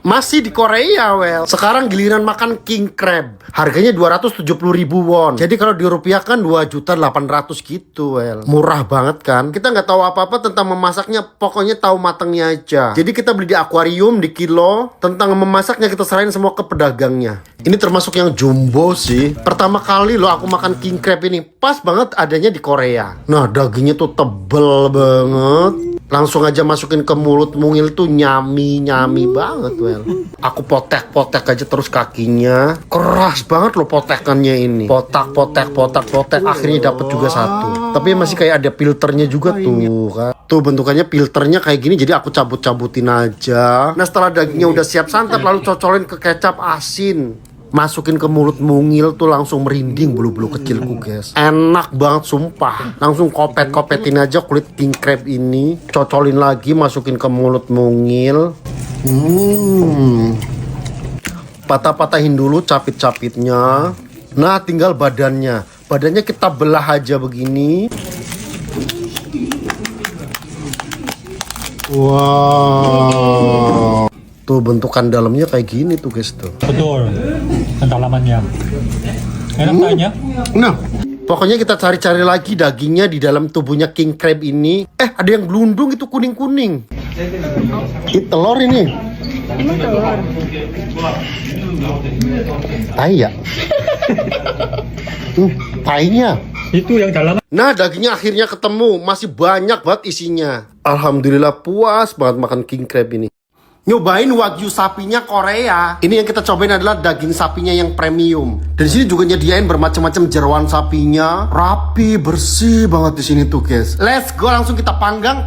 Masih di Korea, well. Sekarang giliran makan king crab. Harganya 270.000 won. Jadi kalau dirupiahkan 2.800.000 gitu, well. Murah banget kan? Kita nggak tahu apa-apa tentang memasaknya, pokoknya tahu matangnya aja. Jadi kita beli di akuarium, di kilo. Tentang memasaknya kita serahin semua ke pedagangnya. Ini termasuk yang jumbo sih. Pertama kali loh aku makan king crab ini. Pas banget adanya di Korea. Nah, dagingnya tuh tebel banget. Langsung aja masukin ke mulut mungil tuh nyami banget, well. Aku potek aja terus kakinya. Keras banget loh potekannya ini. Potak. Akhirnya dapet juga satu. Tapi masih kayak ada filternya juga tuh kan. Tuh bentukannya filternya kayak gini. Jadi aku cabut-cabutin aja. Nah setelah dagingnya udah siap santap, lalu cocolin ke kecap asin. Masukin ke mulut mungil tuh langsung merinding bulu-bulu kecilku, guys. Enak banget sumpah. Langsung kopet-kopetin aja kulit king crab ini. Cocolin lagi, masukin ke mulut mungil. Patah-patahin dulu capit-capitnya. Nah tinggal badannya. Badannya kita belah aja begini. Wow. Tuh bentukan dalamnya kayak gini tuh, guys tuh. Betul. Pendalamannya. Enak tanya. Nah, pokoknya kita cari-cari lagi dagingnya di dalam tubuhnya king crab ini. Ada yang gelundung itu kuning-kuning. Ini telur ini. Ini telur. Tai ya? Tainya. Itu yang dalam. Nah, dagingnya akhirnya ketemu. Masih banyak banget isinya. Alhamdulillah puas banget makan king crab ini. Nyobain wagyu sapinya Korea. Ini yang kita cobain adalah daging sapinya yang premium. Dan di sini juga nyediain bermacam-macam jeroan sapinya, rapi, bersih banget di sini tuh, guys. Let's go, langsung kita panggang.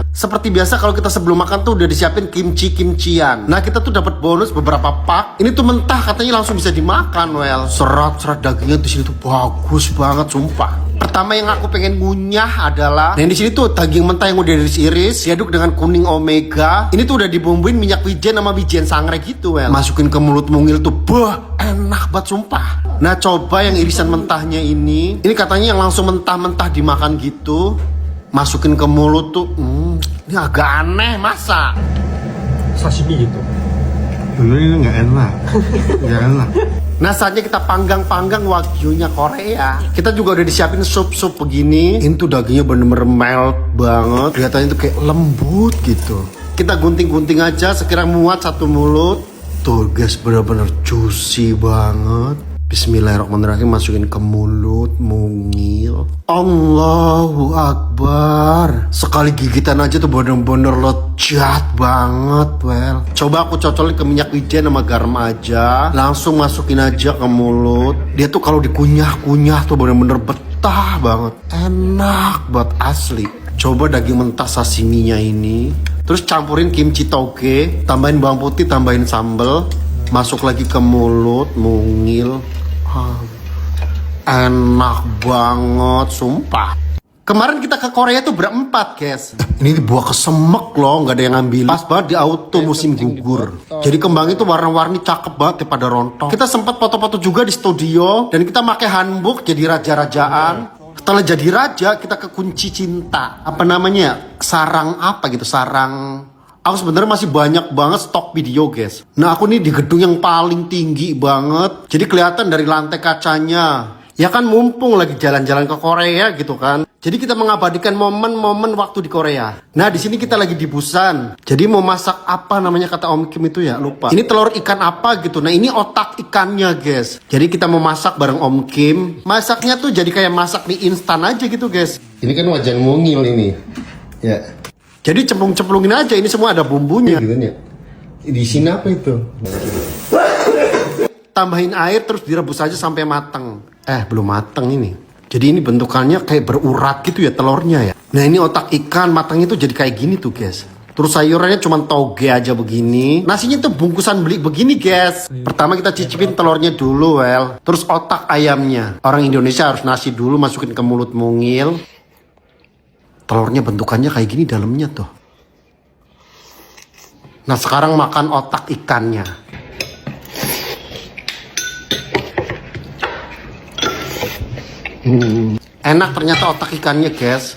Seperti biasa kalau kita sebelum makan tuh udah disiapin kimchian. Nah, kita tuh dapat bonus beberapa pak. Ini tuh mentah katanya langsung bisa dimakan, well. Serat dagingnya di sini tuh bagus banget, sumpah. Pertama yang aku pengen ngunyah adalah, nah di sini tuh daging mentah yang udah diiris, diaduk dengan kuning omega. Ini tuh udah dibumbuin minyak wijen sama wijen sangre gitu, well. Masukin ke mulut mungil tuh, enak banget sumpah. Nah coba yang irisan mentahnya ini katanya yang langsung mentah-mentah dimakan gitu. Masukin ke mulut tuh, ini agak aneh masa. Sashimi gitu. Ini nggak enak, nggak enak. Nah saatnya kita panggang wagyunya Korea. Kita juga udah disiapin sup-sup begini. Ini tuh dagingnya bener-bener melt banget. Kelihatannya tuh kayak lembut gitu. Kita gunting-gunting aja sekira muat satu mulut. Tuh guys, bener-bener juicy banget. Bismillahirrahmanirrahim, masukin ke mulut mungil. Allahu Akbar. Sekali gigitan aja tuh bener-bener lezat banget, well. Coba aku cocolin ke minyak wijen sama garam aja. Langsung masukin aja ke mulut. Dia tuh kalau dikunyah-kunyah tuh bener-bener betah banget. Enak banget asli. Coba daging mentah sashiminya ini. Terus campurin kimchi toge. Tambahin bawang putih, tambahin sambal. Masuk lagi ke mulut mungil. Enak banget sumpah. Kemarin kita ke Korea tuh berempat, guys. Ini buah kesemek loh, nggak ada yang ngambil. Pas banget di auto musim gugur. Jadi kembangnya tuh warna-warni cakep banget daripada rontok. Kita sempat foto-foto juga di studio. Dan kita pakai hanbok jadi raja-rajaan. Setelah jadi raja, kita ke kunci cinta. Apa namanya? Sarang apa gitu? Sarang... Aku sebenarnya masih banyak banget stok video, guys. Nah, aku nih di gedung yang paling tinggi banget. Jadi kelihatan dari lantai kacanya. Ya kan mumpung lagi jalan-jalan ke Korea gitu kan. Jadi kita mengabadikan momen-momen waktu di Korea. Nah, di sini kita lagi di Busan. Jadi mau masak apa namanya kata Om Kim itu ya? Lupa. Ini telur ikan apa gitu. Nah, ini otak ikannya, guys. Jadi kita mau masak bareng Om Kim. Masaknya tuh jadi kayak masak mie instan aja gitu, guys. Ini kan wajan mungil ini. Ya. Jadi cemplung-cemplungin aja, ini semua ada bumbunya gitu ya. Di sini apa itu? Tambahin air terus direbus aja sampai matang. Belum matang ini. Jadi ini bentukannya kayak berurat gitu ya telurnya ya. Nah ini otak ikan matangnya tuh jadi kayak gini tuh, guys. Terus sayurannya cuma toge aja begini. Nasinya tuh bungkusan beli begini, guys. Pertama kita cicipin telurnya dulu, well. Terus otak ayamnya. Orang Indonesia harus nasi dulu masukin ke mulut mungil. Telurnya bentukannya kayak gini dalamnya tuh. Nah sekarang makan otak ikannya. Enak ternyata otak ikannya, guys.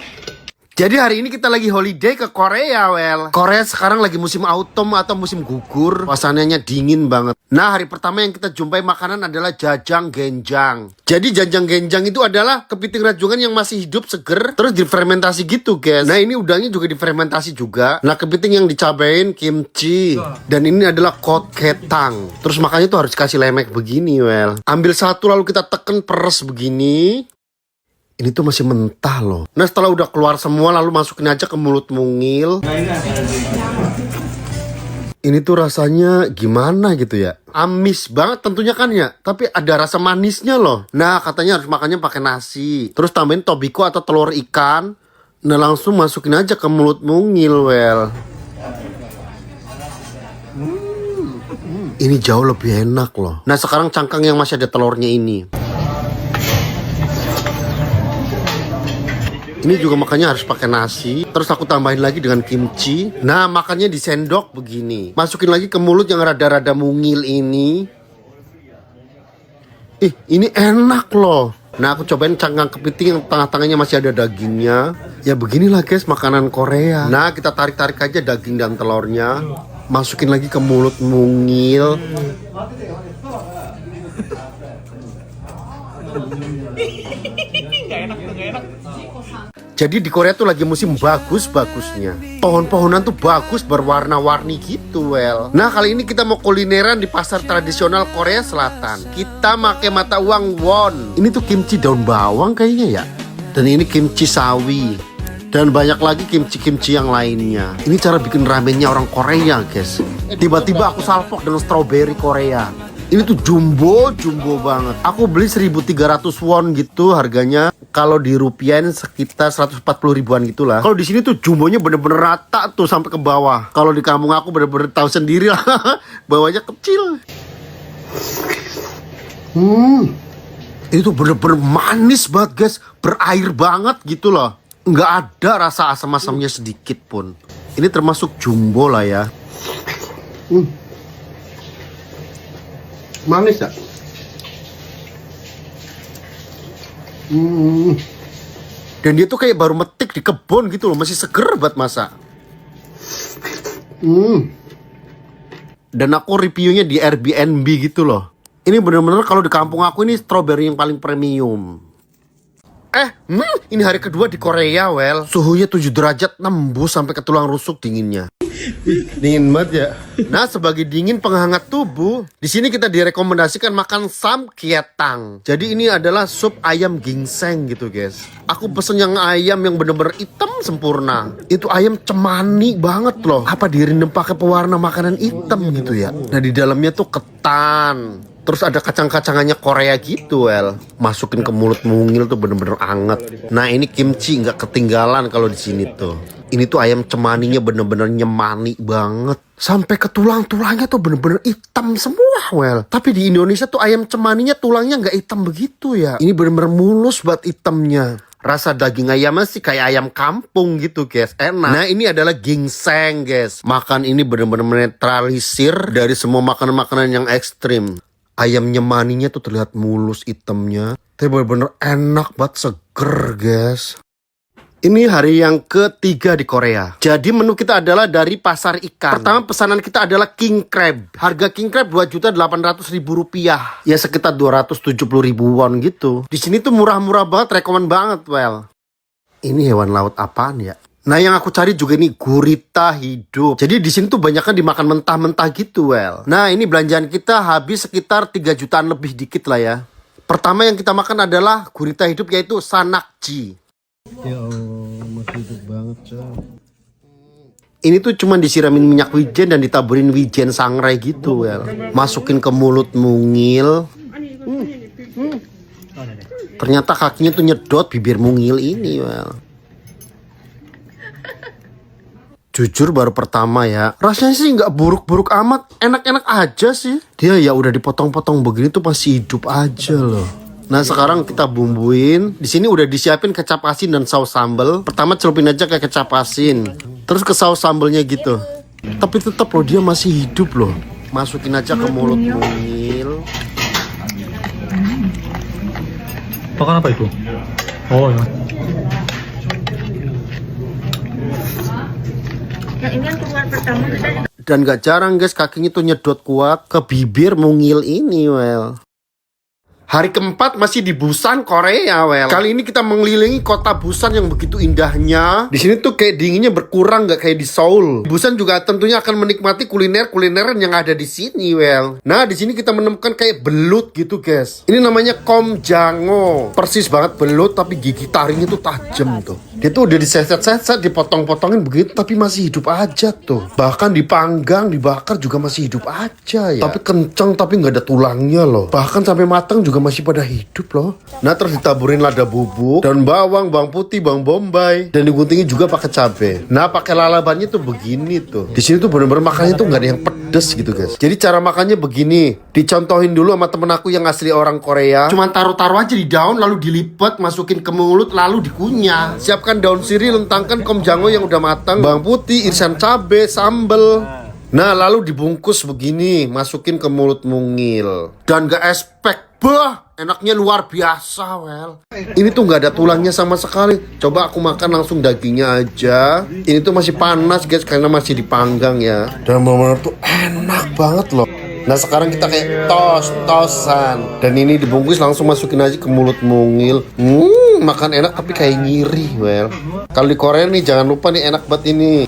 Jadi hari ini kita lagi holiday ke Korea, well. Korea sekarang lagi musim autumn atau musim gugur. Suasananya dingin banget. Nah, hari pertama yang kita jumpai makanan adalah jajang genjang. Jadi jajang genjang itu adalah kepiting rajungan yang masih hidup, seger, terus difermentasi gitu, guys. Nah, ini udangnya juga difermentasi juga. Nah, kepiting yang dicabain kimchi. Dan ini adalah kodgetang. Terus makanya tuh harus kasih lemek begini, well. Ambil satu lalu kita teken peres begini. Ini tuh masih mentah loh. Nah, setelah udah keluar semua lalu masukin aja ke mulut mungil. Ini tuh rasanya gimana gitu ya? Amis banget tentunya kan ya. Tapi ada rasa manisnya loh. Nah, katanya harus makannya pakai nasi. Terus tambahin tobiko atau telur ikan. Nah, langsung masukin aja ke mulut mungil, well. Ini jauh lebih enak loh. Nah, sekarang cangkang yang masih ada telurnya ini. Ini juga makannya harus pakai nasi. Terus aku tambahin lagi dengan kimchi. Nah, makannya di sendok begini. Masukin lagi ke mulut yang rada-rada mungil ini. Ih, ini enak loh. Nah, aku cobain cangkang kepiting yang tengah-tengahnya masih ada dagingnya. Ya beginilah guys makanan Korea. Nah, kita tarik-tarik aja daging dan telurnya. Masukin lagi ke mulut mungil. Jadi di Korea tuh lagi musim bagus-bagusnya. Pohon-pohonan tuh bagus berwarna-warni gitu, well. Nah, kali ini kita mau kulineran di pasar tradisional Korea Selatan. Kita pakai mata uang won. Ini tuh kimchi daun bawang kayaknya ya. Dan ini kimchi sawi. Dan banyak lagi kimchi-kimchi yang lainnya. Ini cara bikin ramennya orang Korea, guys. Tiba-tiba aku salpok dengan strawberry Korea. Ini tuh jumbo banget. Aku beli 1.300 won gitu harganya. Kalau di rupiahin sekitar 140 ribuan gitulah. Kalau di sini tuh jumbonya bener-bener rata tuh sampai ke bawah. Kalau di kampung aku bener-bener tahu sendiri lah. Bawahnya kecil. Ini tuh bener-bener manis banget, guys. Berair banget gitu loh. Nggak ada rasa asam-asamnya sedikit pun. Ini termasuk jumbo lah ya. Manis ya? Dan dia tuh kayak baru metik di kebun gitu loh. Masih seger banget masak. Dan aku reviewnya di Airbnb gitu loh. Ini bener-bener kalau di kampung aku ini strawberry yang paling premium. Ini hari kedua di Korea, well. Suhunya 7 derajat nembus sampai ke tulang rusuk dinginnya. Dingin banget ya. Nah, sebagai dingin penghangat tubuh, di sini kita direkomendasikan makan samgyetang. Jadi ini adalah sup ayam ginseng gitu, guys. Aku pesen yang ayam yang bener-bener hitam sempurna. Itu ayam cemani banget loh. Apa direndam pakai pewarna makanan hitam gitu ya. Nah, di dalamnya tuh ketan. Terus ada kacang-kacangannya Korea gitu, well. Masukin ke mulut mungil tuh bener-bener anget. Nah, ini kimchi nggak ketinggalan kalau di sini tuh. Ini tuh ayam cemaninya bener-bener nyemani banget. Sampai ke tulang-tulangnya tuh bener-bener hitam semua, well. Tapi di Indonesia tuh ayam cemaninya tulangnya nggak hitam begitu ya. Ini bener-bener mulus buat hitamnya. Rasa daging ayamnya sih kayak ayam kampung gitu, guys. Enak. Nah, ini adalah ginseng, guys. Makan ini bener-bener menetralisir dari semua makanan-makanan yang ekstrim. Ayam nyemaninya tuh terlihat mulus hitamnya. Tapi bener-bener enak banget, seger, guys. Ini hari yang ketiga di Korea. Jadi menu kita adalah dari pasar ikan. Pertama pesanan kita adalah king crab. Harga king crab 2.800.000 rupiah. Ya sekitar 270.000 won gitu. Di sini tuh murah-murah banget, rekomen banget, well. Ini hewan laut apaan ya? Nah, yang aku cari juga nih gurita hidup. Jadi di sini tuh banyaknya dimakan mentah-mentah gitu, well. Nah, ini belanjaan kita habis sekitar 3 jutaan lebih dikit lah ya. Pertama yang kita makan adalah gurita hidup, yaitu sanakji. Ya Allah, masih hidup banget, coy. Ini tuh cuma disiramin minyak wijen dan ditaburin wijen sangrai gitu, well. Masukin ke mulut mungil. Ternyata kakinya tuh nyedot bibir mungil ini, well. Jujur baru pertama ya, rasanya sih nggak buruk-buruk amat, enak-enak aja sih. Dia ya udah dipotong-potong begini tuh masih hidup aja loh. Nah, sekarang kita bumbuin. Di sini udah disiapin kecap asin dan saus sambal. Pertama celupin aja ke kecap asin, terus ke saus sambalnya gitu. Tapi tetap loh dia masih hidup loh. Masukin aja ke mulut mungil. Makan apa itu? Oh ya. Yang ini yang keluar pertama kita juga. Dan gak jarang guys kakinya tuh nyedot kuat ke bibir mungil ini, well. Hari keempat masih di Busan, Korea, well. Kali ini kita mengelilingi kota Busan yang begitu indahnya. Di sini tuh kayak dinginnya berkurang, nggak kayak di Seoul. Busan juga tentunya akan menikmati kulineran yang ada di sini, well. Nah, di sini kita menemukan kayak belut gitu, guys. Ini namanya komjango. Persis banget belut, tapi gigi taringnya tuh tajam tuh. Dia tuh udah diseset-seset, dipotong-potongin begitu, tapi masih hidup aja tuh. Bahkan dipanggang, dibakar juga masih hidup aja ya. Tapi kenceng, tapi nggak ada tulangnya loh. Bahkan sampai matang juga masih pada hidup loh. Nah, terus ditaburin lada bubuk, daun bawang, bawang putih, bawang bombay, dan diguntingin juga pakai cabai. Nah, pakai lalabannya tuh begini tuh. Di sini tuh bener-bener makannya tuh nggak ada yang pedes gitu guys. Jadi cara makannya begini. Dicontohin dulu sama temen aku yang asli orang Korea. Cuman taruh-taruh aja di daun, lalu dilipat, masukin ke mulut, lalu dikunyah. Siapkan daun sirih, lentangkan komjango yang udah matang, bawang putih, irisan cabai, sambel. Nah, lalu dibungkus begini, masukin ke mulut mungil. Dan gak expect, bah, enaknya luar biasa, well. Ini tuh gak ada tulangnya sama sekali. Coba aku makan langsung dagingnya aja. Ini tuh masih panas guys, karena masih dipanggang ya. Dan bener-bener tuh enak banget loh. Nah, sekarang kita kayak tosan. Dan ini dibungkus langsung masukin aja ke mulut mungil. Makan enak tapi kayak ngiri, well. Kalau di Korea nih jangan lupa nih enak banget ini.